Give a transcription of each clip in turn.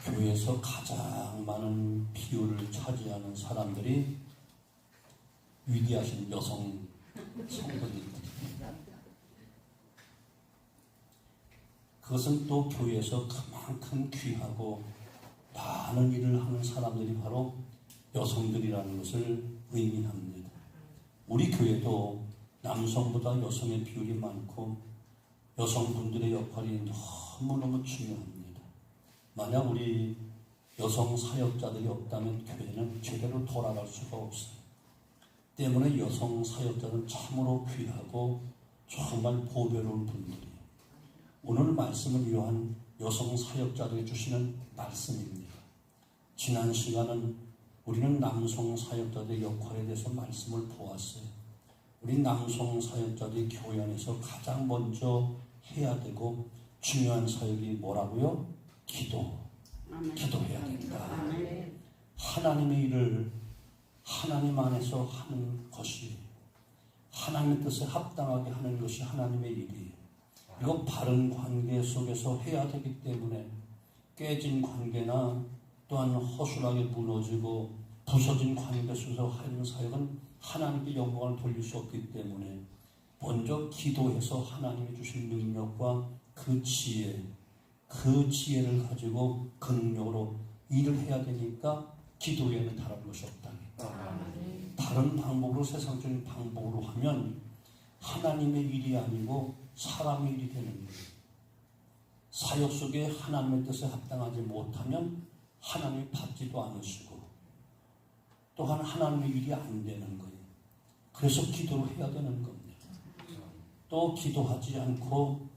교회에서 가장 많은 비율을 차지하는 사람들이 위대하신 여성 성도님들입니다. 그것은 또 교회에서 그만큼 귀하고 많은 일을 하는 사람들이 바로 여성들이라는 것을 의미합니다. 우리 교회도 남성보다 여성의 비율이 많고 여성분들의 역할이 너무너무 중요합니다. 만약 우리 여성 사역자들이 없다면 교회는 제대로 돌아갈 수가 없어요. 때문에 여성 사역자는 참으로 귀하고 정말 보배로운 분들이에요. 오늘 말씀을 위한 여성 사역자들이 주시는 말씀입니다. 지난 시간은 우리는 남성 사역자들의 역할에 대해서 말씀을 보았어요. 우리 남성 사역자들이 교회 안에서 가장 먼저 해야 되고 중요한 사역이 뭐라고요? 기도해야 된다. 하나님의 일을 하나님 안에서 하는 것이, 하나님의 뜻에 합당하게 하는 것이 하나님의 일이에요. 이건 바른 관계 속에서 해야 되기 때문에 깨진 관계나 또한 허술하게 무너지고 부서진 관계 속에서 하는 사역은 하나님께 영광을 돌릴 수 없기 때문에 먼저 기도해서 하나님이 주신 능력과 그 지혜를 가지고 그 능력으로 일을 해야 되니까 기도에는 다른 것이 없다. 다른 방법으로, 세상적인 방법으로 하면 하나님의 일이 아니고 사람의 일이 되는 거예요. 사역 속에 하나님의 뜻에 합당하지 못하면 하나님이 받지도 않으시고 또한 하나님의 일이 안 되는 거예요. 그래서 기도를 해야 되는 겁니다. 또 기도하지 않고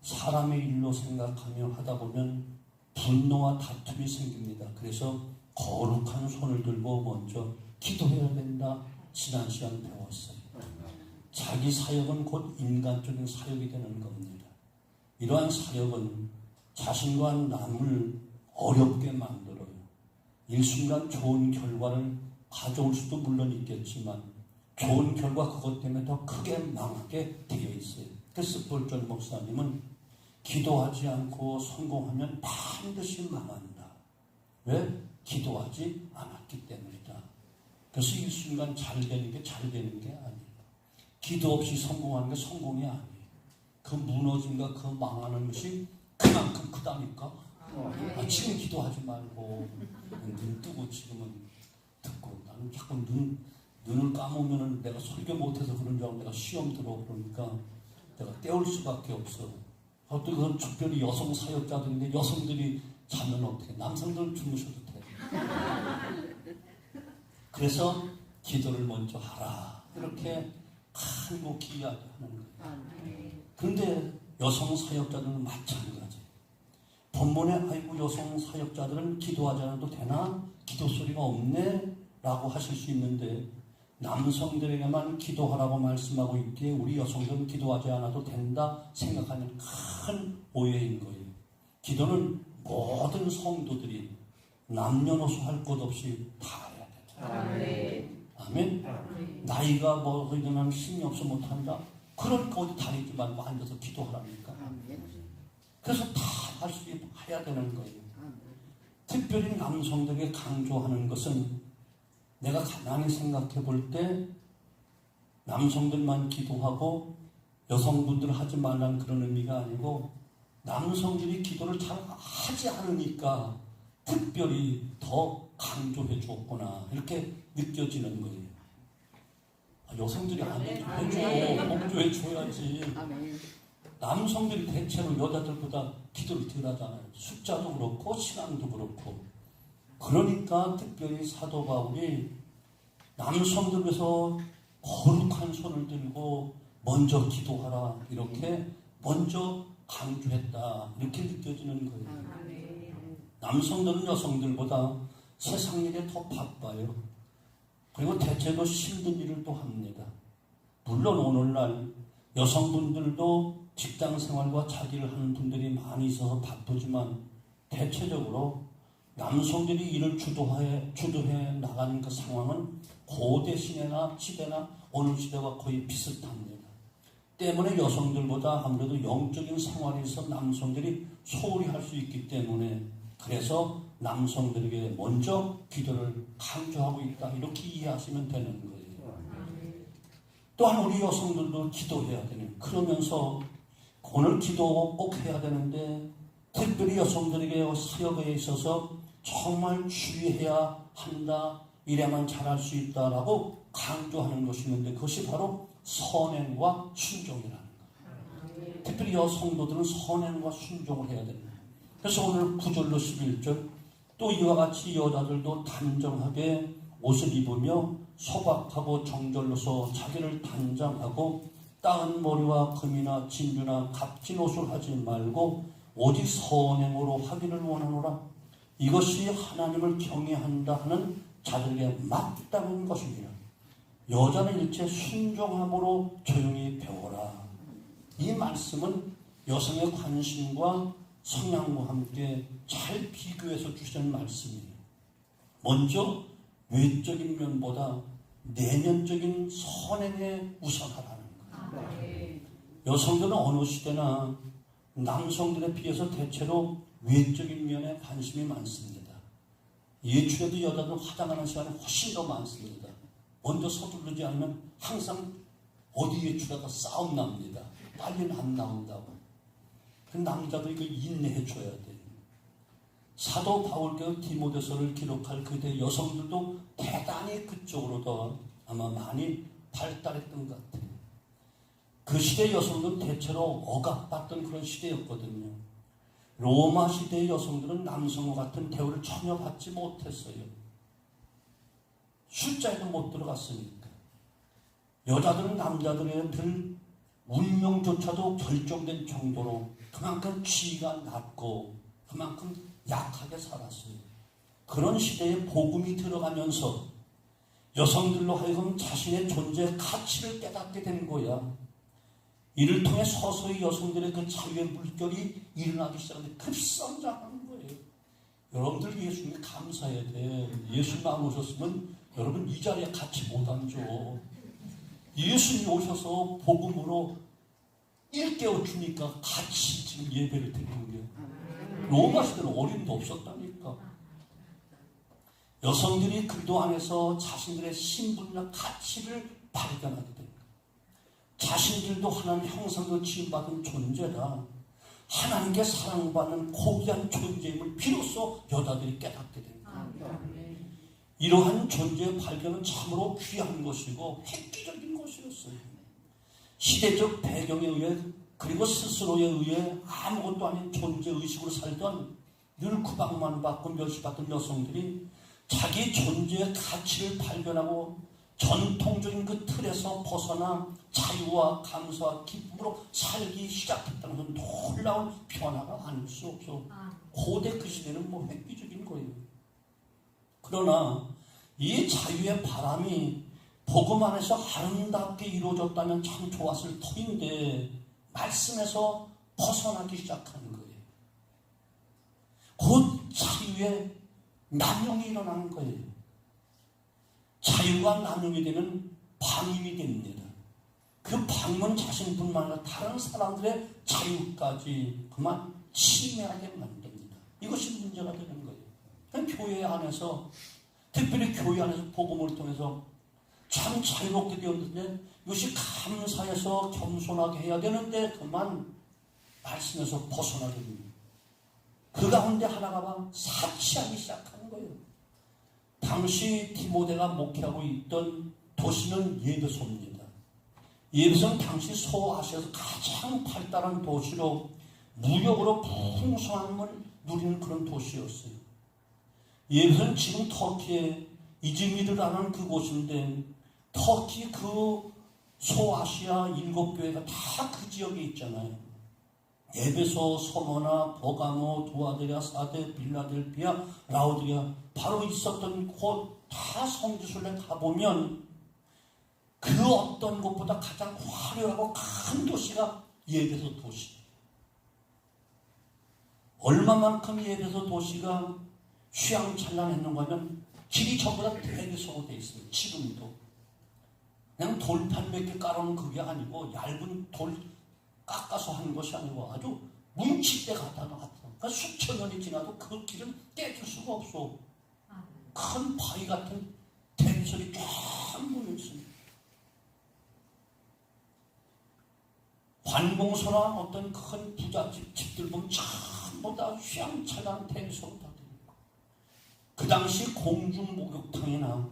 사람의 일로 생각하며 하다 보면 분노와 다툼이 생깁니다. 그래서 거룩한 손을 들고 먼저 기도해야 된다. 지난 시간 배웠어요. 자기 사역은 곧 인간적인 사역이 되는 겁니다. 이러한 사역은 자신과 남을 어렵게 만들어요. 일순간 좋은 결과를 가져올 수도 물론 있겠지만 좋은 결과 그것 때문에 더 크게 망하게 되어 있어요. 그래서 스폴전 목사님은 기도하지 않고 성공하면 반드시 망한다. 왜? 기도하지 않았기 때문이다. 그래서 일순간 잘 되는 게 아니에요. 기도 없이 성공하는 게 성공이 아니에요. 그 무너짐과 그 망하는 것이 그만큼 크다니까. 지금 기도하지 말고 눈 뜨고 지금은 듣고, 나는 자꾸 눈을 감으면 내가 설교 못해서 그런 줄 알고 내가 시험 들어 그러니까 내가 때울 수밖에 없어. 또 그건 특별히 여성 사역자들인데 여성들이 자면 어떻게, 남성들은 주무셔도 돼. 그래서 기도를 먼저 하라, 이렇게 간곡히 이야기하는 거예요. 그런데 여성 사역자들은 마찬가지예요. 본문에 아이고 여성 사역자들은 기도하지 않아도 되나? 기도 소리가 없네? 라고 하실 수 있는데 남성들에게만 기도하라고 말씀하고 있기에 우리 여성들은 기도하지 않아도 된다 생각하는 큰 오해인 거예요. 기도는 모든 성도들이 남녀노소 할 것 없이 다 해야 된다. 아멘. 나이가 뭐 그러면 힘이 없어 못한다. 그러니까 어디 다니지 말고 앉아서 기도하라니까. 그래서 다 할 수 해야 되는 거예요. 특별히 남성들에게 강조하는 것은 내가 가만히 생각해 볼 때 남성들만 기도하고 여성분들 하지 말라는 그런 의미가 아니고 남성들이 기도를 잘 하지 않으니까 특별히 더 강조해 줬구나, 이렇게 느껴지는 거예요. 여성들이 안 해줘, 강조해 줘야지. 남성들이 대체로 여자들보다 기도를 덜 하잖아요. 숫자도 그렇고 시간도 그렇고. 그러니까 특별히 사도 바울이 남성들에서 거룩한 손을 들고 먼저 기도하라, 이렇게 먼저 강조했다, 이렇게 느껴지는 거예요. 남성들은 여성들보다 세상 일에 더 바빠요. 그리고 대체로 힘든 일을 또 합니다. 물론 오늘날 여성분들도 직장 생활과 자기를 하는 분들이 많이 있어서 바쁘지만 대체적으로 남성들이 일을 주도해 나가는 그 상황은 고대 시대나 오늘 시대와 거의 비슷합니다. 때문에 여성들보다 아무래도 영적인 생활에서 남성들이 소홀히 할 수 있기 때문에 그래서 남성들에게 먼저 기도를 강조하고 있다. 이렇게 이해하시면 되는 거예요. 또한 우리 여성들도 기도해야 되는, 그러면서 오늘 기도 꼭 해야 되는데 특별히 여성들에게 사역에 있어서 정말 주의해야 한다. 이래만 잘할 수 있다라고 강조하는 것이 있는데 그것이 바로 선행과 순종이라는 거예요. 특별히 여성도들은 선행과 순종을 해야 됩니다. 그래서 오늘 9절로 11절 또 이와 같이 여자들도 단정하게 옷을 입으며 소박하고 정절로서 자기를 단장하고 따은 머리와 금이나 진주나 값진 옷을 하지 말고 오직 선행으로 하기를 원하노라. 이것이 하나님을 경외한다 하는 자들에게 맞다는 것입니다. 여자는 일체 순종함으로 조용히 배워라. 이 말씀은 여성의 관심과 성향과 함께 잘 비교해서 주시는 말씀이에요. 먼저 외적인 면보다 내면적인 선행에 우선하라는 거예요. 여성들은 어느 시대나 남성들에 비해서 대체로 외적인 면에 관심이 많습니다. 예출에도 여자들 화장하는 시간이 훨씬 더 많습니다. 먼저 서두르지 않으면 항상 어디 예출하다 싸움 납니다. 빨리는 안 나온다고. 그 남자도 이거 인내해 줘야 돼요. 사도 바울께서 디모데서를 기록할 그때 여성들도 대단히 그쪽으로 더 아마 많이 발달했던 것 같아요. 그 시대 여성들은 대체로 억압받던 그런 시대였거든요. 로마 시대의 여성들은 남성과 같은 대우를 전혀 받지 못했어요. 숫자에도 못 들어갔으니까. 여자들은 남자들에 들 운명조차도 결정된 정도로 그만큼 지위가 낮고 그만큼 약하게 살았어요. 그런 시대에 복음이 들어가면서 여성들로 하여금 자신의 존재의 가치를 깨닫게 된 거야. 이를 통해 서서히 여성들의 그 자유의 물결이 일어나기 시작하는데 급성장하는 거예요. 여러분들 예수님에 감사해야 돼. 예수님 안 오셨으면 여러분 이 자리에 같이 못 앉아. 예수님이 오셔서 복음으로 일깨워 주니까 같이 지금 예배를 드리는 거예요. 로마 시대는 어림도 없었다니까. 여성들이 그리스도 안에서 자신들의 신분과 가치를 발견하게 됩니다. 자신들도 하나님 형상으로 지음받은 존재라 하나님께 사랑받는 고귀한 존재임을 비로소 여자들이 깨닫게 됩니다. 이러한 존재의 발견은 참으로 귀한 것이고 획기적인 것이었어요. 시대적 배경에 의해 그리고 스스로에 의해 아무것도 아닌 존재의식으로 살던 늘 구박만 받고 멸시받던 여성들이 자기 존재의 가치를 발견하고 전통적인 그 틀에서 벗어나 자유와 감사와 기쁨으로 살기 시작했다는 건 놀라운 변화가 아닐 수 없어. 고대 그 시대는 뭐 획기적인 거예요. 그러나 이 자유의 바람이 복음 안에서 아름답게 이루어졌다면 참 좋았을 터인데 말씀에서 벗어나기 시작하는 거예요. 곧 자유의 남용이 일어나는 거예요. 자유가 남용이 되면 방임이 됩니다. 그 방임은 자신뿐만 아니라 다른 사람들의 자유까지 그만 침해하게 만듭니다. 이것이 문제가 되는 거예요. 교회 안에서 특별히 교회 안에서 복음을 통해서 참 자유롭게 되었는데 이것이 감사해서 겸손하게 해야 되는데 그만 말씀에서 벗어나게 됩니다. 그 가운데 하나가 막 사치하기 시작하는 거예요. 당시 디모데가 목회하고 있던 도시는 예배소입니다. 예배소는 당시 소아시아에서 가장 발달한 도시로 무역으로 풍성함을 누리는 그런 도시였어요. 예배소는 지금 터키의 이즈미르라는 그곳인데 터키 그 소아시아 7교회가 다 그 지역에 있잖아요. 에베소, 소모나, 버가모, 두아데리아, 사데, 빌라델피아, 라오디아 바로 있었던 곳 다 성지순례 가보면 그 어떤 곳보다 가장 화려하고 큰 도시가 예배소 도시. 얼마만큼 예배소 도시가 휘황찬란했는가 하면 길이 전부 다 대리석으로 되어 있습니다. 지금도. 그냥 돌판 몇 개 깔아놓은 그게 아니고 얇은 돌 깎아서 하는 것이 아니고 아주 뭉칠 때 갖다 놨어. 그러니까 수천 년이 지나도 그 길은 깨질 수가 없어. 큰 바위 같은 댐설이 쫙 모여 있습니다. 관공서나 어떤 큰 부잣집 집들 보면 전부 다 휘황찬란한 댐설로 다 됩니다. 그 당시 공중 목욕탕이나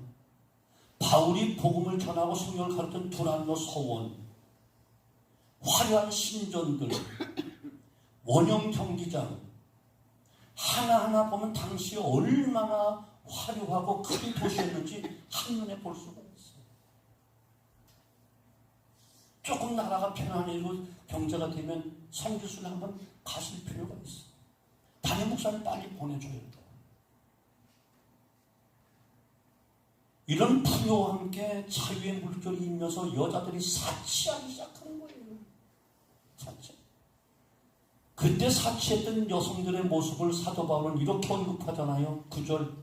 바울이 복음을 전하고 성경을 가르쳤던 두란노 서원, 화려한 신전들, 원형 경기장 하나하나 보면 당시 얼마나 화려하고 큰 도시였는지 한눈에 볼 수가 있어요. 조금 나라가 편안해지고 경제가 되면 성지순례 한번 가실 필요가 있어요. 담임 목사님 빨리 보내줘야 돼요. 이런 풍요와 함께 자유의 물결이 일면서 여자들이 사치하기 시작하는 거예요. 사치. 그때 사치했던 여성들의 모습을 사도 바울은 이렇게 언급하잖아요. 9절.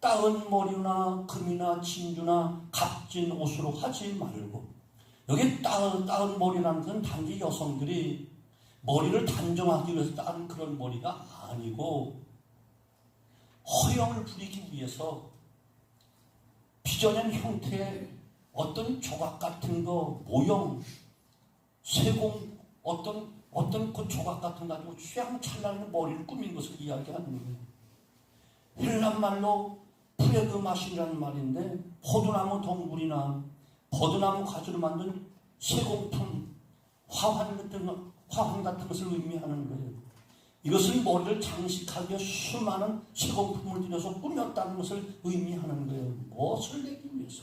따은 머리나 금이나 진주나 값진 옷으로 하지 말고. 여기 따은 머리라는 건 단지 여성들이 머리를 단정하기 위해서 따은 그런 머리가 아니고 허영을 부리기 위해서 빚어낸 형태의 어떤 조각 같은 거, 모형, 쇠공, 어떤 그 조각 같은 거 가지고 휘황찬란한 머리를 꾸민 것을 이야기하는 거예요. 헬란 말로 프레그마신이라는 말인데 포도나무 덩굴이나 버드나무 가지로 만든 쇠공품, 화환 같은 것을 의미하는 거예요. 이것은 머리를 장식하기 위해 수많은 쇠공품을 들여서 꾸몄다는 것을 의미하는 거예요. 무엇을 내기 위해서?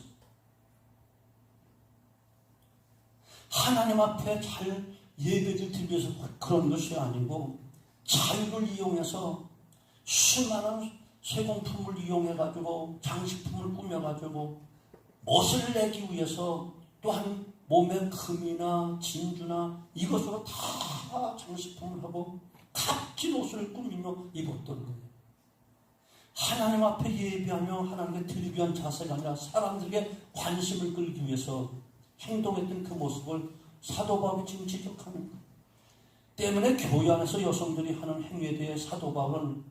하나님 앞에 잘 예배를 드리기 위해서 그런 것이 아니고 자유를 이용해서 수많은 쇠공품을 이용해가지고 장식품을 꾸며가지고 멋을 내기 위해서 또한 몸에 금이나 진주나 이것으로 다 장식품을 하고 값진 옷을 꾸미며 입었던 거예요. 하나님 앞에 예배하며 하나님께 드리기 위한 자세가 아니라 사람들에게 관심을 끌기 위해서 행동했던 그 모습을 사도 바울이 지금 지적하는 거예요. 때문에 교회 안에서 여성들이 하는 행위에 대해 사도 바울은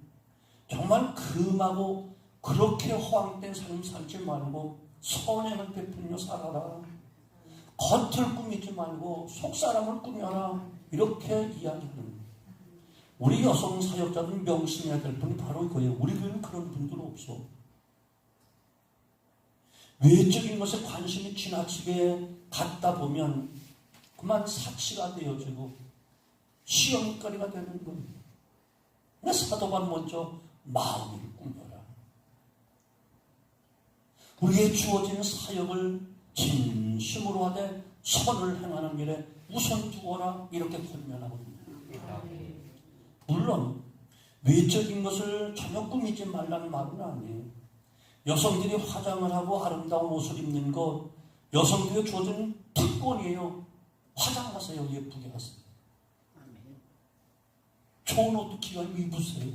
정말 금하고 그렇게 허황된 삶 살지 말고 선행을 베풀며 살아라. 겉을 꾸미지 말고 속사람을 꾸며라. 이렇게 이야기하는 거예요. 우리 여성 사역자들은 명심해야 될 분이 바로 이거예요. 우리 교회는 그런 분들 없어. 외적인 것에 관심이 지나치게 갖다 보면 그만 사치가 되어지고 시험거리가 되는 거예요. 근데 사도반 먼저 마음을 꾸며라. 우리에게 주어진 사역을 진심으로 하되 선을 행하는 길에 우선 두어라. 이렇게 권면하거든요. 물론 외적인 것을 전혀 꾸미지 말라는 말은 아니에요. 여성들이 화장을 하고 아름다운 옷을 입는 것 여성들에게 주어진 특권이에요. 화장하세요. 예쁘게 하세요. 좋은 옷도 기가 입으세요.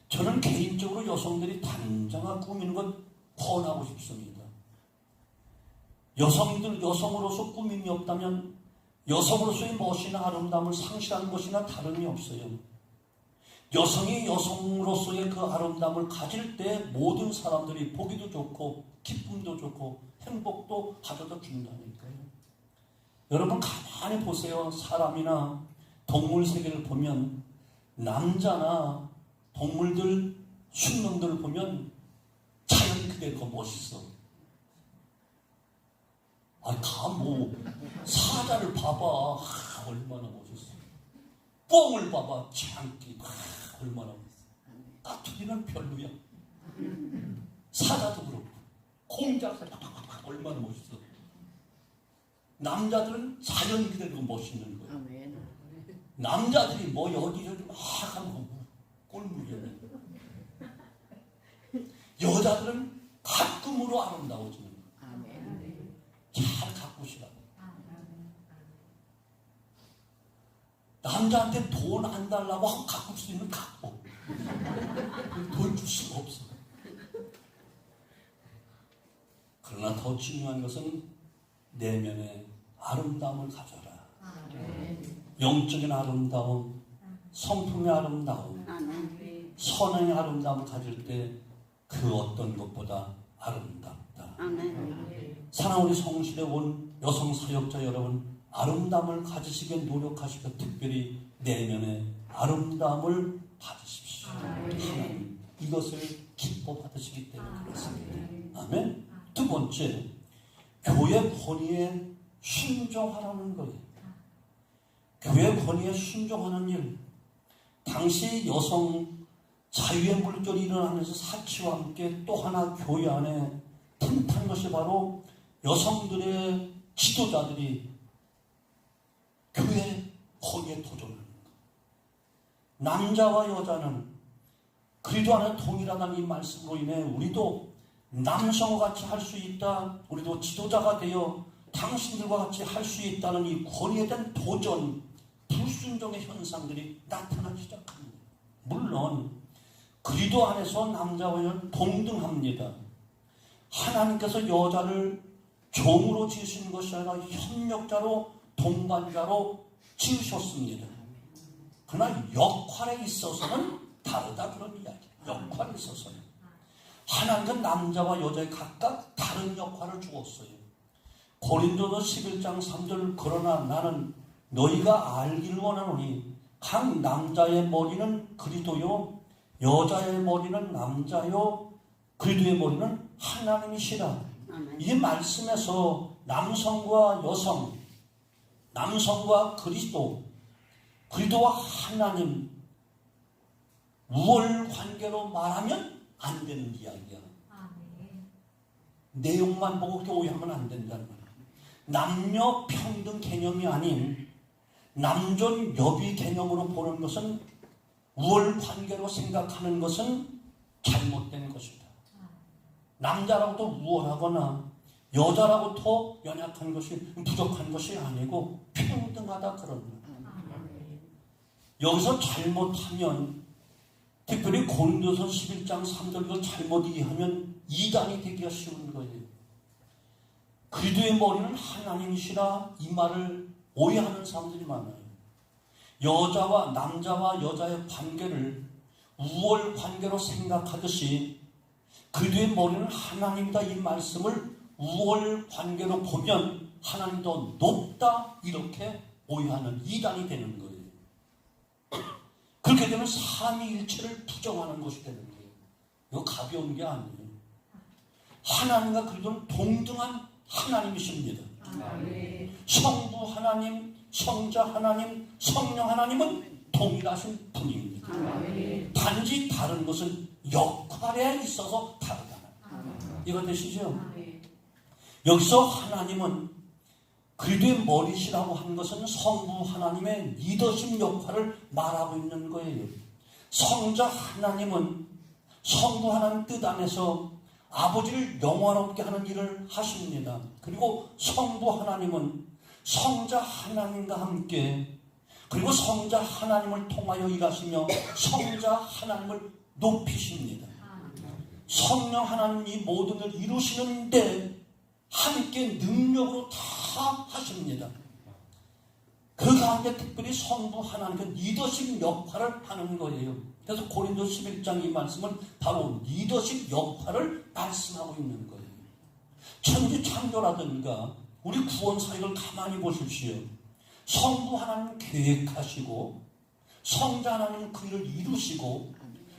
저는 개인적으로 여성들이 단정하게 꾸미는 건 권하고 싶습니다. 여성으로서 꾸밈이 없다면 여성으로서의 멋이나 아름다움을 상실하는 것이나 다름이 없어요. 여성이 여성으로서의 그 아름다움을 가질 때 모든 사람들이 보기도 좋고 기쁨도 좋고 행복도 가져다 준다니까요. 여러분 가만히 보세요. 사람이나 동물 세계를 보면 남자나 동물들, 순놈들을 보면 자연이 그대로 멋있어. 사자를 봐봐. 얼마나 멋있어. 꿩을 봐봐. 장기. 얼마나 멋있어. 까투리는 별로야. 사자도 그렇고. 공작 얼마나 멋있어. 남자들은 자연 그대로 멋있는 거야. 남자들이 뭐 여기저기 막 하고 꼴물이야. 여자들은 가끔으로 아름다워지는 거야. 잘 가꾸시라고. 남자한테 돈 안 달라고 하고 가꿀 수 있는 갖고 돈 줄 수가 없어. 그러나 더 중요한 것은 내면의 아름다움을 가져라. 영적인 아름다움, 성품의 아름다움, 아멘. 선행의 아름다움을 가질 때 그 어떤 것보다 아름답다. 아멘. 사랑하는 우리 성실에 온 여성 사역자 여러분, 아름다움을 가지시기에 노력하시고 특별히 내면의 아름다움을 받으십시오. 하나님 이것을 기뻐 받으시기 때문에 그렇습니다. 아멘. 두 번째, 교회 권위에 순종하라는 거예요. 교회 권위에 순종하는 일. 당시 여성 자유의 물결이 일어나면서 사치와 함께 또 하나 교회 안에 틈탄 것이 바로 여성들의 지도자들이 교회 권위에 도전하는 것. 남자와 여자는 그리도 안에 동일하다는 이 말씀으로 인해 우리도 남성과 같이 할 수 있다. 우리도 지도자가 되어 당신들과 같이 할 수 있다는 이 권위에 대한 도전, 불순종의 현상들이 나타나기 시작합니다. 물론 그리도 안에서 남자와 여자는 동등합니다. 하나님께서 여자를 종으로 지으신 것이 아니라 협력자로, 동반자로 지으셨습니다. 그러나 역할에 있어서는 다르다, 그런 이야기. 역할에 있어서는 하나님은 남자와 여자에 각각 다른 역할을 주었어요. 고린도서 11장 3절, 그러나 나는 너희가 알기를 원하노니 각 남자의 머리는 그리도요 여자의 머리는 남자요 그리도의 머리는 하나님이시라. 이 말씀에서 남성과 여성, 남성과 그리스도, 그리도와 하나님 우월 관계로 말하면 안 되는 이야기야. 내용만 보고 그렇게 오해하면 안 된다는 거야. 남녀 평등 개념이 아닌 남존 여비 개념으로 보는 것은, 우월 관계로 생각하는 것은 잘못된 것이다. 남자라고도 우월하거나 여자라고도 연약한 것이, 부족한 것이 아니고 평등하다, 그런 거야. 여기서 잘못하면, 특별히 고린도서 11장 3절을 잘못 이해하면 이단이 되기가 쉬운 거예요. 그리도의 머리는 하나님이시라, 이 말을 오해하는 사람들이 많아요. 여자와 남자와 여자의 관계를 우월 관계로 생각하듯이 그리도의 머리는 하나님이다, 이 말씀을 우월 관계로 보면 하나님이 더 높다, 이렇게 오해하는 이단이 되는 거예요. 그렇게 되면 삼위일체를 부정하는 것이 되는 거예요. 이거 가벼운 게 아니에요. 하나님과 그리도는 동등한 하나님이십니다. 성부 하나님, 성자 하나님, 성령 하나님은 동일하신 분입니다. 단지 다른 것은 역할에 있어서 다르다. 이거 되시죠? 여기서 하나님은 그리도의 머리시라고 한 것은 성부 하나님의 리더십 역할을 말하고 있는 거예요. 성자 하나님은 성부 하나님 뜻 안에서 아버지를 영화롭게 하는 일을 하십니다. 그리고 성부 하나님은 성자 하나님과 함께, 그리고 성자 하나님을 통하여 일하시며 성자 하나님을 높이십니다. 성령 하나님 이 모든 걸 이루시는데 함께 능력으로 다 하십니다. 그 가운데 특별히 성부 하나님의 리더십 역할을 하는 거예요. 그래서 고린도 11장 이 말씀은 바로 리더십 역할을 말씀하고 있는 거예요. 천지창조라든가 우리 구원 사역을 가만히 보십시오. 성부 하나님 계획하시고, 성자 하나님 그 일을 이루시고,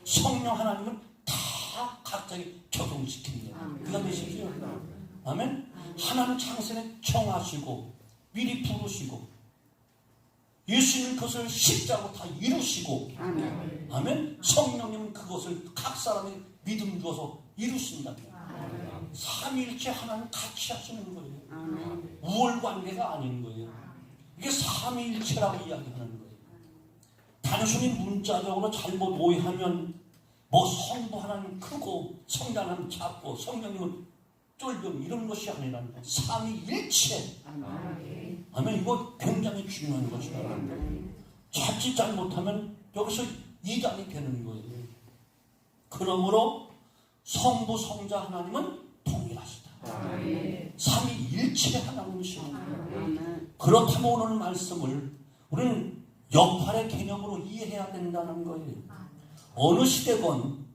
성령 하나님은 다 각자에 적용시킵니다. 그가 되시죠? 아멘? 하나님 창세에 정하시고 미리 부르시고 예수님은 그것을 십자가로 다 이루시고, 아멘? 성령님은 그것을 각 사람의 믿음 주어서 이루신다. 삼위일체 하나님 같이 하시는 거예요. 우월 관계가 아닌 거예요. 이게 삼위일체라고 이야기하는 거예요. 단순히 문자적으로 잘못 오해하면 뭐 성부 하나님 크고 성자 하나님 작고 성령님은 쫄병 이런 것이 아니라 삼위일체. 아멘. 이거 굉장히 중요한 것이다. 자칫 잘못하면 여기서 이단이 되는 거예요. 그러므로 성부 성자 하나님은 동일하시다. 삼위일체 하나님이십니다. 그렇다면 오늘 말씀을 우리는 역할의 개념으로 이해해야 된다는 거예요. 어느 시대건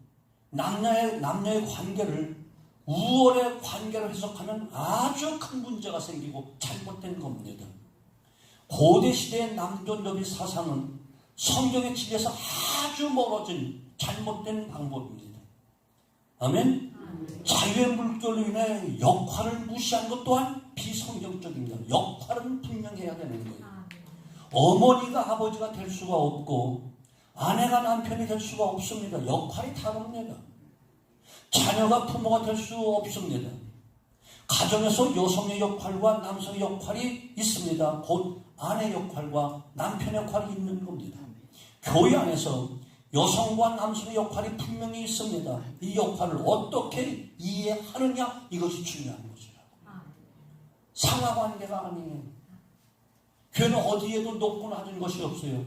남녀의 관계를 우월의 관계로 해석하면 아주 큰 문제가 생기고 잘못된 겁니다. 고대 시대의 남존여비 사상은 성경의 진리에서 아주 멀어진 잘못된 방법입니다. 아멘? 자유의 물결로 인해 역할을 무시한 것 또한 비성경적입니다. 역할은 분명해야 되는 거예요. 어머니가 아버지가 될 수가 없고 아내가 남편이 될 수가 없습니다. 역할이 다릅니다. 자녀가 부모가 될 수 없습니다. 가정에서 여성의 역할과 남성의 역할이 있습니다. 곧 아내 역할과 남편의 역할이 있는 겁니다. 교회 안에서 여성과 남성의 역할이 분명히 있습니다. 이 역할을 어떻게 이해하느냐, 이것이 중요한 것이라고. 상하관계가 아니에요. 교회는 어디에도 높고 낮은 것이 없어요.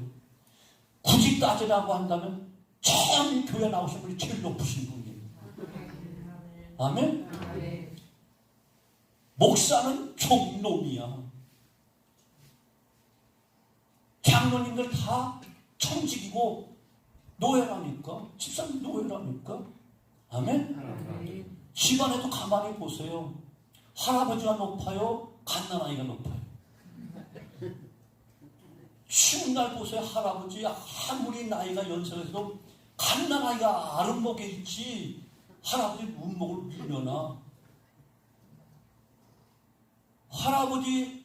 굳이 따지라고 한다면 전 교회 나오신 분이 제일 높으신 분이에요. 아멘? 목사는 종놈이야. 장로님들 다 청직이고 노예라니까. 집사님 노예라니까. 아멘? 집안에도 가만히 보세요. 할아버지가 높아요? 갓난아이가 높아요? 쉬운 날 보세요. 할아버지 아무리 나이가 연세가 있어도 갓난아이가 아랫목에 있지 할아버지 문목을 밀려나. 할아버지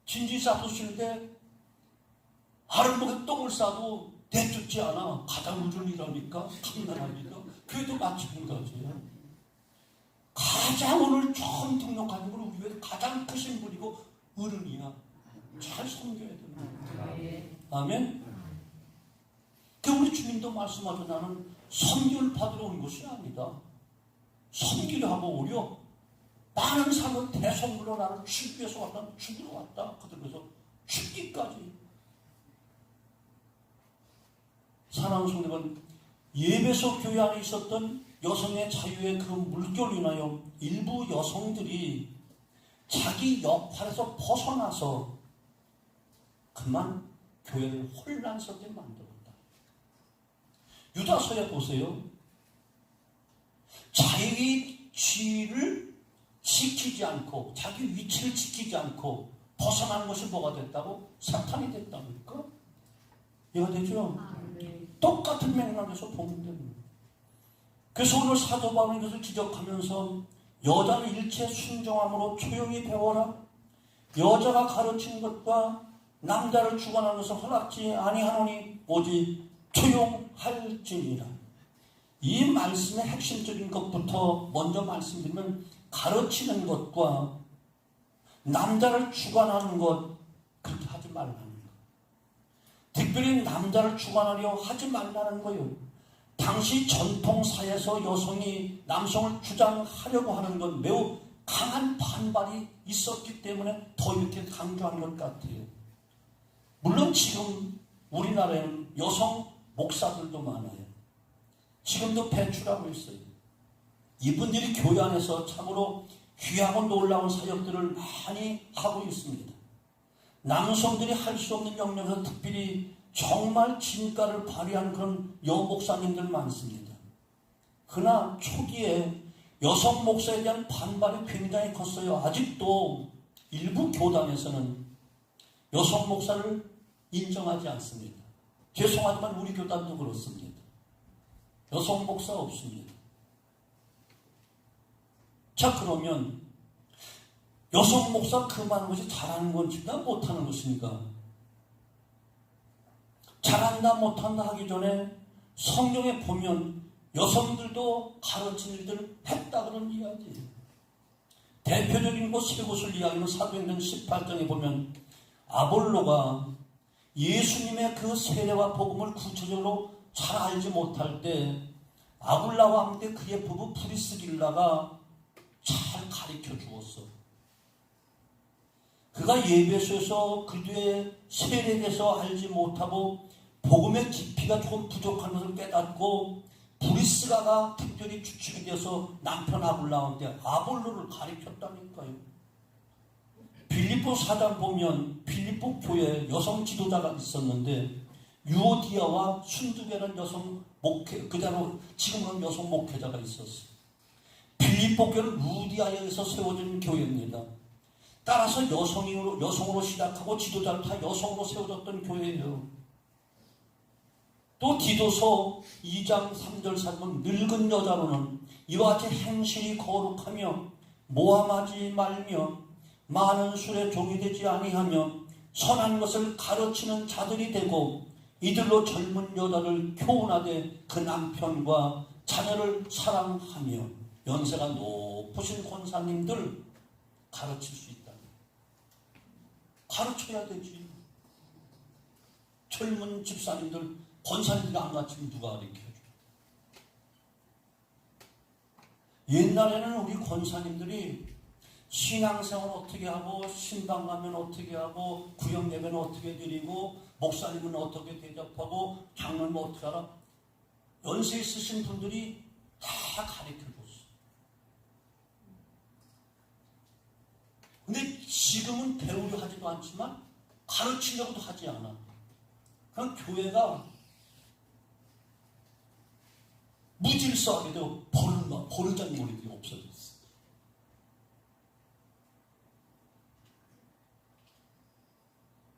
진지 싸두실 때 아랫목에 똥을 싸도 내쫓지 않아. 가장 어른이라니까. 갓난아이니까. 그래도 마찬가지예요. 가장 오늘 처음 등록하는 건 우리 교회 가장 크신 분이고 어른이야. 잘 섬겨야 됩니다. 아멘? 그 우리 주님도 말씀하죠. 나는 섬기를 받으러 온 것이 아니다. 섬기려 하고 오려 많은 사람은 대성물로 나를 죽기 위해서 왔다. 죽으러 왔다. 그들에서 죽기까지. 사랑하는 성도분, 예배소 교회 안에 있었던 여성의 자유의 그 물결로 인하여 일부 여성들이 자기 역할에서 벗어나서 그만 교회를 혼란스럽게 만들었다. 유다서에 보세요. 자기 지위를 지키지 않고 자기 위치를 지키지 않고 벗어나는 것이 뭐가 됐다고? 사탄이 됐다니까? 이해가 되죠? 똑같은 맥락에서 보면 됩니다. 그래서 오늘 사도 바울은 이것을 지적하면서 여자는 일체 순종함으로 조용히 배워라. 여자가 가르치는 것과 남자를 주관하는 것을 허락지 아니하노니 오직 조용할지니라. 이 말씀의 핵심적인 것부터 먼저 말씀드리면 가르치는 것과 남자를 주관하는 것 그렇게 하지 말라는 것. 특별히 남자를 주관하려 하지 말라는 거예요. 당시 전통사에서 여성이 남성을 주장하려고 하는 건 매우 강한 반발이 있었기 때문에 더 이렇게 강조한 것 같아요. 물론 지금 우리나라에는 여성 목사들도 많아요. 지금도 배출하고 있어요. 이분들이 교회 안에서 참으로 귀하고 놀라운 사역들을 많이 하고 있습니다. 남성들이 할 수 없는 영역에서 특별히 정말 진가를 발휘한 그런 여목사님들 많습니다. 그러나 초기에 여성 목사에 대한 반발이 굉장히 컸어요. 아직도 일부 교단에서는 여성 목사를 인정하지 않습니다. 죄송하지만 우리 교단도 그렇습니다. 여성 목사 없습니다. 자, 그러면 여성 목사 그만한 것이 잘하는 건지가 못하는 것입니까? 잘한다 못한다 하기 전에 성경에 보면 여성들도 가르친 일들을 했다 그런 이야기예요. 대표적인 곳 세 곳을 이야기하는 사도행전 18장에 보면 아볼로가 예수님의 그 세례와 복음을 구체적으로 잘 알지 못할 때 아굴라와 함께 그의 부부 브리스길라가 잘 가르쳐 주었어. 그가 예배소에서 그들의 세례에 대해서 알지 못하고 복음의 깊이가 조금 부족한 것을 깨닫고 브리스가가 특별히 주축이 되어서 남편 아굴라한테 아볼로를 가르쳤다니까요. 빌립보 4장 보면 빌립보 교회에 여성 지도자가 있었는데 유오디아와 순두베라는 여성 그대로 지금은 여성 목회자가 있었어요. 빌립보 교회는 루디아에서 세워진 교회입니다. 따라서 여성으로 시작하고 지도자를 다 여성으로 세워졌던 교회예요. 또 디도서 2장 3절 4절 늙은 여자로는 이와 같이 행실이 거룩하며 모함하지 말며 많은 술에 종이 되지 아니하며 선한 것을 가르치는 자들이 되고 이들로 젊은 여자를 교훈하되 그 남편과 자녀를 사랑하며 연세가 높으신 권사님들 가르칠 수 있다. 가르쳐야 되지. 젊은 집사님들 권사님들이 안 가르치면 누가 가르쳐줘? 옛날에는 우리 권사님들이 신앙생활 어떻게 하고 신방 가면 어떻게 하고 구역 예배는 어떻게 드리고 목사님은 어떻게 대접하고 장로는 어떻게 하라 연세 있으신 분들이 다 가르쳐줬어. 근데 지금은 배우려 하지도 않지만 가르치려고도 하지 않아. 그냥 교회가 무질서하게 되고 버르장머리들이 없어졌어.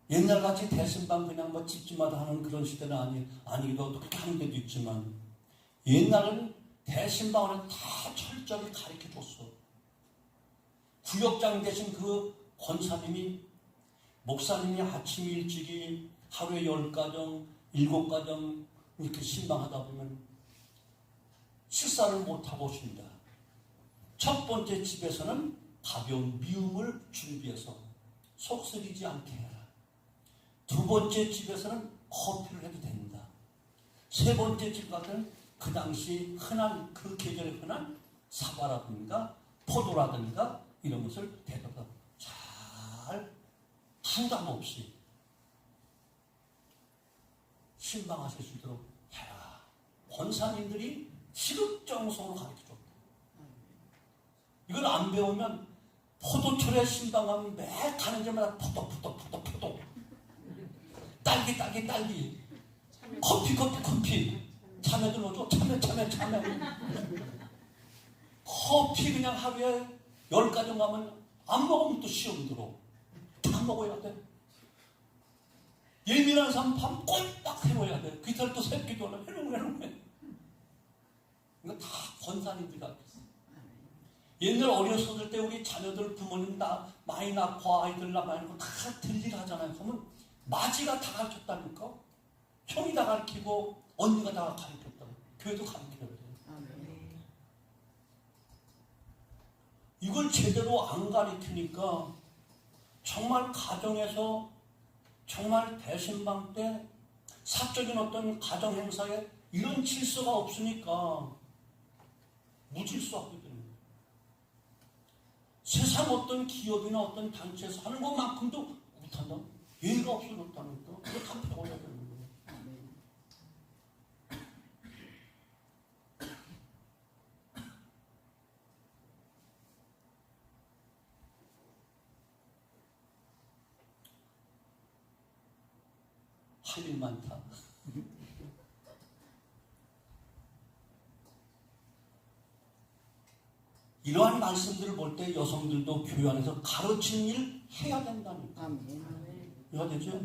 옛날같이 대신방 그냥 뭐 집집마다 하는 그런 시대는 아니기도 그렇게 하는 데도 있지만 옛날에는 대신방을 다 철저히 가르쳐줬어. 구역장 대신 그 권사님이 목사님이 아침 일찍이 하루에 10가정 7가정 이렇게 신방하다 보면 식사를 못하고 오신다. 첫 번째 집에서는 가벼운 미음을 준비해서 속 쓰리지 않게 해라. 두 번째 집에서는 커피를 해도 된다. 세 번째 집 같은 그 당시 흔한 그 계절에 흔한 사과라든가 포도라든가 이런 것을 대다가 잘 부담 없이 신방하실 수 있도록 해라. 권사님들이 지극정성으로 가르쳐줬다. 이걸 안 배우면 포도철에 신방하면 매 가는 데마다 포도 딸기 커피 참외도 넣어줘. 참외 커피 그냥 하루에 10가정 가면 안 먹으면 또 시험 들어. 다 먹어야 돼. 예민한 사람 밤 꼴딱 해놓아야 돼. 그 이틀 또 새끼도 해놓으면 이거 다 권사님들이 가르쳤어. 옛날 어렸을 때 우리 자녀들 부모님 다 많이 낳고 아이들 많이 낳고 다 들일 하잖아요. 그러면 마지가 다 가르쳤다니까. 형이 다 가르치고 언니가 다 가르쳤다고. 교회도 가르쳐야 돼. 이걸 제대로 안 가르치니까 정말 가정에서 정말 대신방 때 사적인 어떤 가정 행사에 이런 질서가 없으니까 무질서하게 되는 거예요. 세상 어떤 기업이나 어떤 단체에서 하는 것만큼도 못한다. 예의가 없어졌다는 거. 이거 다 배워야 되는 거예요. 할 일 많다. 이러한 말씀들을 볼 때 여성들도 교회 안에서 가르치는 일을 해야 된다니까. 이해가 되죠?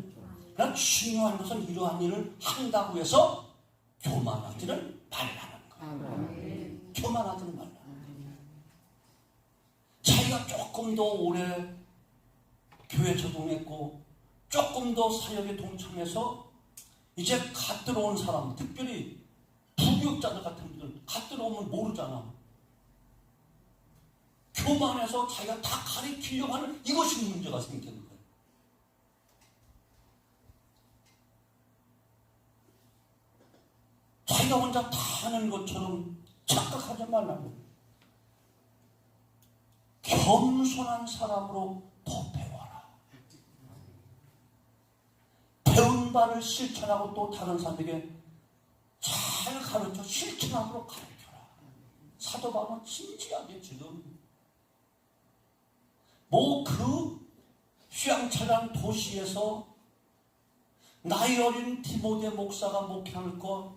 그러나 중요한 것은 이러한 일을 한다고 해서 교만하지는 말라는 거예요. 교만하지는 말라. 자기가 조금 더 오래 교회 적응했고 조금 더 사역에 동참해서 이제 갓 들어온 사람, 특별히 부교육자들 같은 분들 갓 들어오면 모르잖아. 교만해서 자기가 다 가르치려고 하는 이것이 문제가 생기는 거예요. 자기가 혼자 다 하는 것처럼 착각하지 말라고. 겸손한 사람으로 더 배워라. 배운 바를 실천하고 또 다른 사람에게 잘 가르쳐 실천하도록 가르쳐라. 사도 바울은 진지하게 지금 그 휘황찬란한 도시에서 나이 어린 디모데 목사가 목회할 거,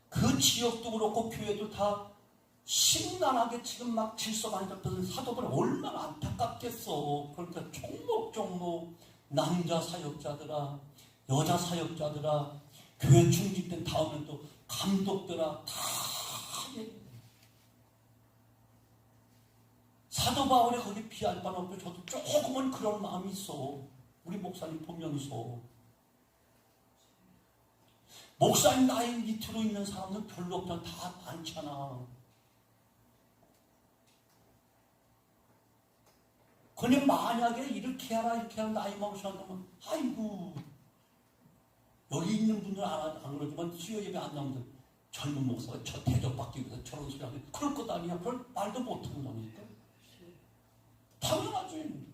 그 지역도 그렇고 교회도 다 심란하게 지금 막 질서가 안 잡혀서 사도들이 얼마나 안타깝겠어. 그러니까 종목 남자 사역자들아, 여자 사역자들아, 교회 중직된 다음에 또 감독들아 다 사도 바울이 거기 비할 바는 없고 저도 조금은 그런 마음이 있어. 우리 목사님 보면서 목사님 나이 밑으로 있는 사람들 별로 없잖아. 다 많잖아. 근데 만약에 이렇게 하라 이렇게 하라 나이 먹으셔 하면 아이고 여기 있는 분들은 안 그러지만 수요 예배 안 나오는데 젊은 목사가 저 대접받기 위해서 저런 소리 하면 그럴 것 아니야. 그걸 말도 못하는 거니까. 당연하지.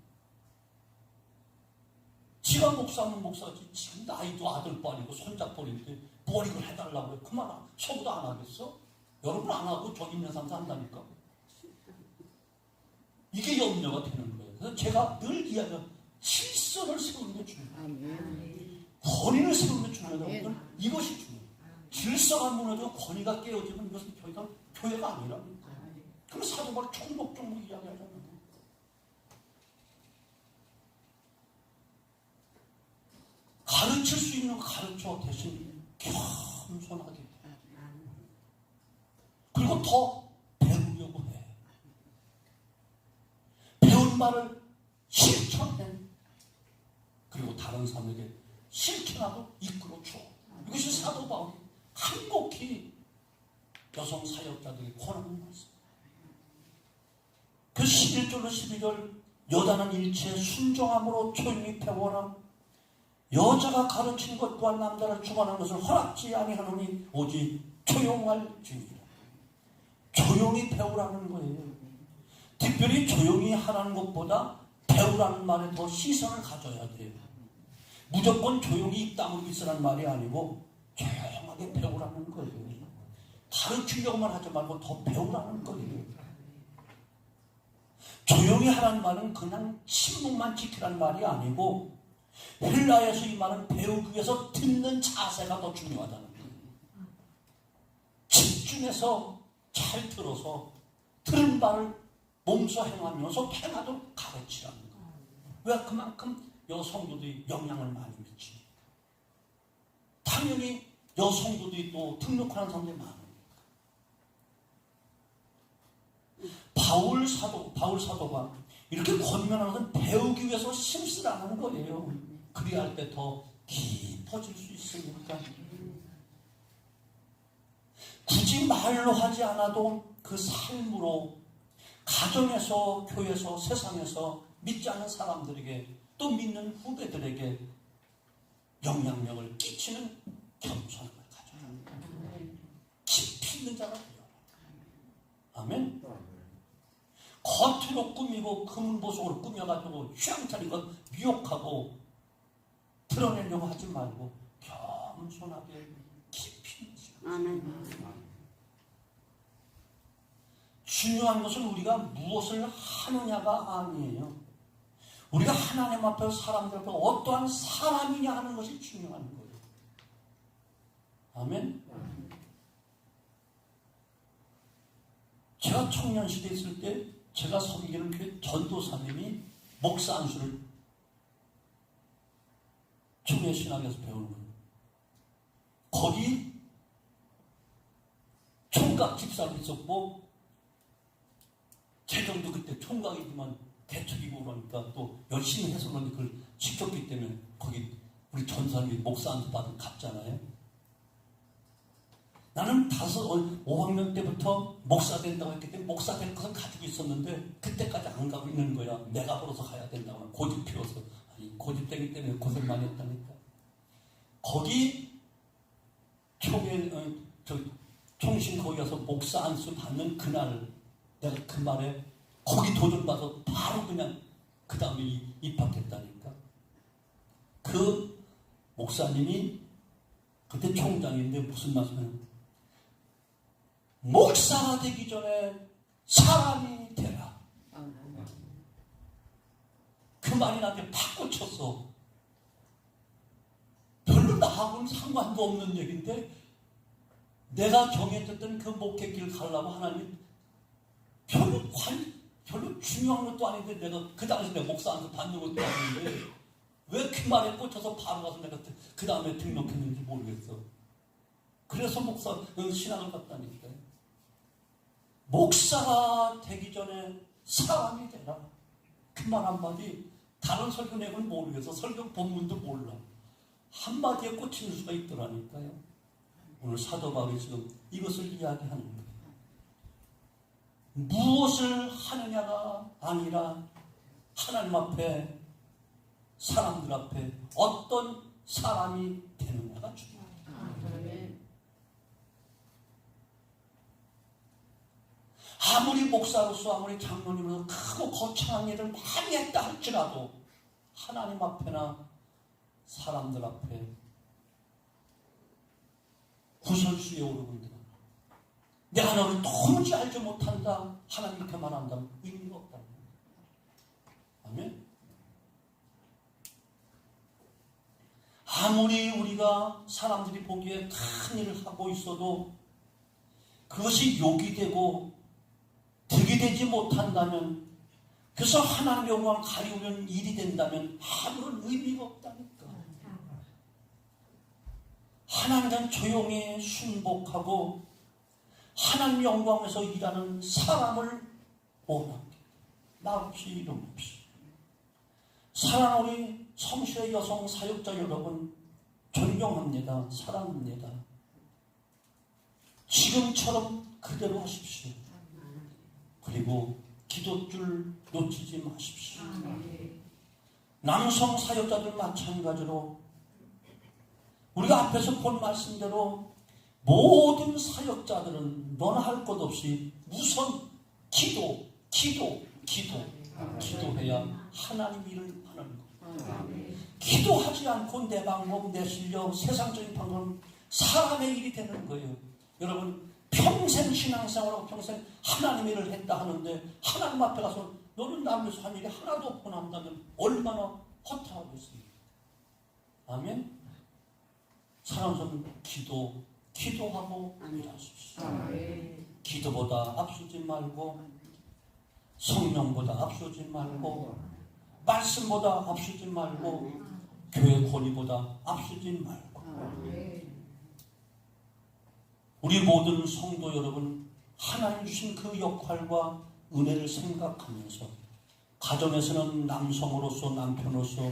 지가 목사면 목사지. 지금 나이도 아들뻘이고 손자뻘인데 뭘 이걸 해달라고 해. 그만 서구도 안 하겠어? 여러분 안 하고 저기 있는 사람도 한다니까. 이게 염려가 되는 거예요. 그래서 제가 늘 이야기하는 질서를 세우는 게 중요해요. 권위를 세우는 게 중요하다고. 이것이 중요해요. 질서가 무너지고 권위가 깨어지면 이것은 교회가 아니랍니다. 그럼 사도바울 총목 이야기하잖아요. 가르칠 수 있는 거 가르쳐 대신 겸손하게. 그리고 더 배우려고 해. 배운 말을 실천해. 그리고 다른 사람에게 실천하고 이끌어줘. 이것이 사도 바울이 한곡히 여성 사역자들에게 권하는 말씀. 그 11절로 12절 여자는 일체에 순종함으로 조용히 배워라. 여자가 가르치는 것 또한 남자를 주관하는 것을 허락지 아니하노니 오직 조용할지니라. 조용히 배우라는 거예요. 특별히 조용히 하라는 것보다 배우라는 말에 더 시선을 가져야 돼요. 무조건 조용히 입다물고 있으라는 말이 아니고 조용하게 배우라는 거예요. 가르치려고만 하지 말고 더 배우라는 거예요. 조용히 하라는 말은 그냥 침묵만 지키라는 말이 아니고 헬라에서 이 말은 배우기 위해서 듣는 자세가 더 중요하다는 거예요. 집중해서 잘 들어서 들은 말을 몸소 행하면서 행하도록 가르치라는 거예요. 왜? 그만큼 여성도들이 영향을 많이 미치니까. 당연히 여성도들이 또 등록하는 사람들이 많으니까. 바울 사도가 이렇게 권면하는 것은 배우기 위해서 심쓰라는 거예요. 그래야 할 때 더 깊어질 수 있으니까. 굳이 말로 하지 않아도 그 삶으로 가정에서, 교회에서, 세상에서 믿지 않는 사람들에게 또 믿는 후배들에게 영향력을 끼치는 겸손함을 가져라. 깊이 있는 자가 되어라. 아멘. 겉으로 꾸미고 금은보석으로 꾸며가지고 휘황찬인 것 미혹하고 드러내려고 하지 말고 겸손하게 깊이 있는 자. 중요한 것은 우리가 무엇을 하느냐가 아니에요. 우리가 하나님 앞에 사람들 앞에 어떠한 사람이냐 하는 것이 중요한 거예요. 아멘. 제가 청년 시대에 있을 때 제가 섬기는 교회 전도사님이 목사 안수를 총회신학에서 배우는 거예요. 거기 총각 집사도 있었고 재정도 그때 총각이지만 개척이고 그러니까 또 열심히 해서 그러니 그걸 지켰기 때문에 거기 우리 전사님이 목사 안수 받은 갑잖아요. 나는 5학년 때부터 목사 된다고 했기 때문에 목사 될 것을 가지고 있었는데 그때까지 안 가고 있는 거야. 내가 벌어서 가야 된다고 고집 피워서. 아니, 고집되기 때문에 고생 많이 했다니까. 거기 총신 거기 가서 목사 안수 받는 그날 내가 그 말에 거기 도전받아서 바로 그냥 그 다음에 입학했다니까. 그 목사님이 그때 총장인데 무슨 말씀을 목사가 되기 전에 사람이 되라. 그 말이 나한테 팍 꽂혔어. 별로 나하고는 상관도 없는 얘기인데 내가 정해졌던 그 목회길 가려고 하나님 별로 중요한 것도 아닌데 내가 그 당시 내 목사한테 받는 것도 아닌데 왜 그 말에 꽂혀서 바로 가서 내가 그 다음에 등록했는지 모르겠어. 그래서 신앙을 갖다니까. 목사가 되기 전에 사람이 되라. 그 말 한마디 다른 설교 내용은 모르겠어. 설교 본문도 몰라. 한마디에 꽂히는 수가 있더라니까요. 오늘 사도 바울이 지금 이것을 이야기하는 거예요. 무엇을 하느냐가 아니라 하나님 앞에 사람들 앞에 어떤 사람이 되느냐가 중요해요. 아무리 목사로서 아무리 장로님으로서 크고 거창한 일을 많이 했다 할지라도 하나님 앞에나 사람들 앞에 구설수에 오르는 데는 내가 너를 도무지 알지 못한다 하나님 이렇게 말한다면 의미가 없다는 거예요. 아멘. 아무리 우리가 사람들이 보기에 큰 일을 하고 있어도 그것이 욕이 되고 득이 되지 못한다면, 그래서 하나님의 영광을 가리우는 일이 된다면 아무런 의미가 없다니까. 하나님은 조용히 순복하고 하나님 영광에서 일하는 사람을 원합니다. 나 없이 이름 없이. 사랑하는 우리 성실의 여성 사역자 여러분 존경합니다. 사랑합니다. 지금처럼 그대로 하십시오. 그리고 기도줄 놓치지 마십시오. 남성 사역자들 마찬가지로 우리가 앞에서 본 말씀대로 모든 사역자들은 너나 할 것 없이 우선 기도해야 하나님 일을 하는 것. 기도하지 않고 내 방법, 내 실력, 세상적인 방법은 사람의 일이 되는 거예요. 여러분 평생 신앙생활하고 평생 하나님 일을 했다 하는데 하나님 앞에 가서 너는 나를 위해서 한 일이 하나도 없고 난다면 얼마나 허탈하겠습니까? 아멘. 사랑하는 기도하고 일하십시오. 기도보다 앞서지 말고 성령보다 앞서지 말고 말씀보다 앞서지 말고 교회 권위보다 앞서지 말고 우리 모든 성도 여러분 하나님 주신 그 역할과 은혜를 생각하면서 가정에서는 남성으로서 남편으로서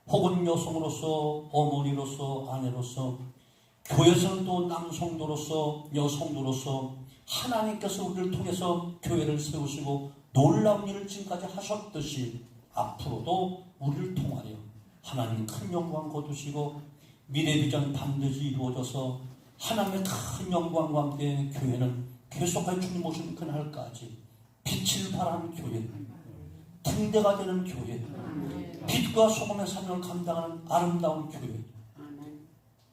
혹은 여성으로서 어머니로서 아내로서 교회에서는 또 남성도로서 여성도로서 하나님께서 우리를 통해서 교회를 세우시고 놀라운 일을 지금까지 하셨듯이 앞으로도 우리를 통하여 하나님 큰 영광 거두시고 미래 비전 반드시 이루어져서 하나님의 큰 영광과 함께 교회는 계속하여 주님 오신 그날까지 빛을 발하는 교회, 등대가 되는 교회, 빛과 소금의 사명을 감당하는 아름다운 교회.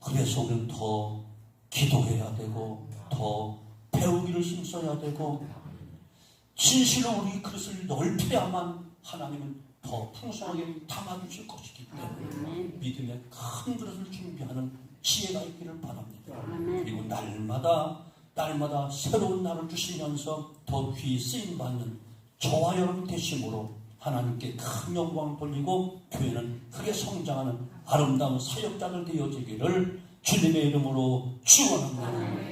그래서 우리는 더 기도해야 되고 더 배우기를 힘써야 되고 진실로 우리 그릇을 넓혀야만 하나님은 더 풍성하게 담아주실 것이기 때문에 믿음의 큰 그릇을 준비하는 지혜가 있기를 바랍니다. 그리고 날마다 새로운 날을 주시면서 더 귀히 쓰임받는 저와 여러분 되심으로 하나님께 큰 영광 돌리고 교회는 크게 성장하는 아름다운 사역자들 되어지기를 주님의 이름으로 축원합니다.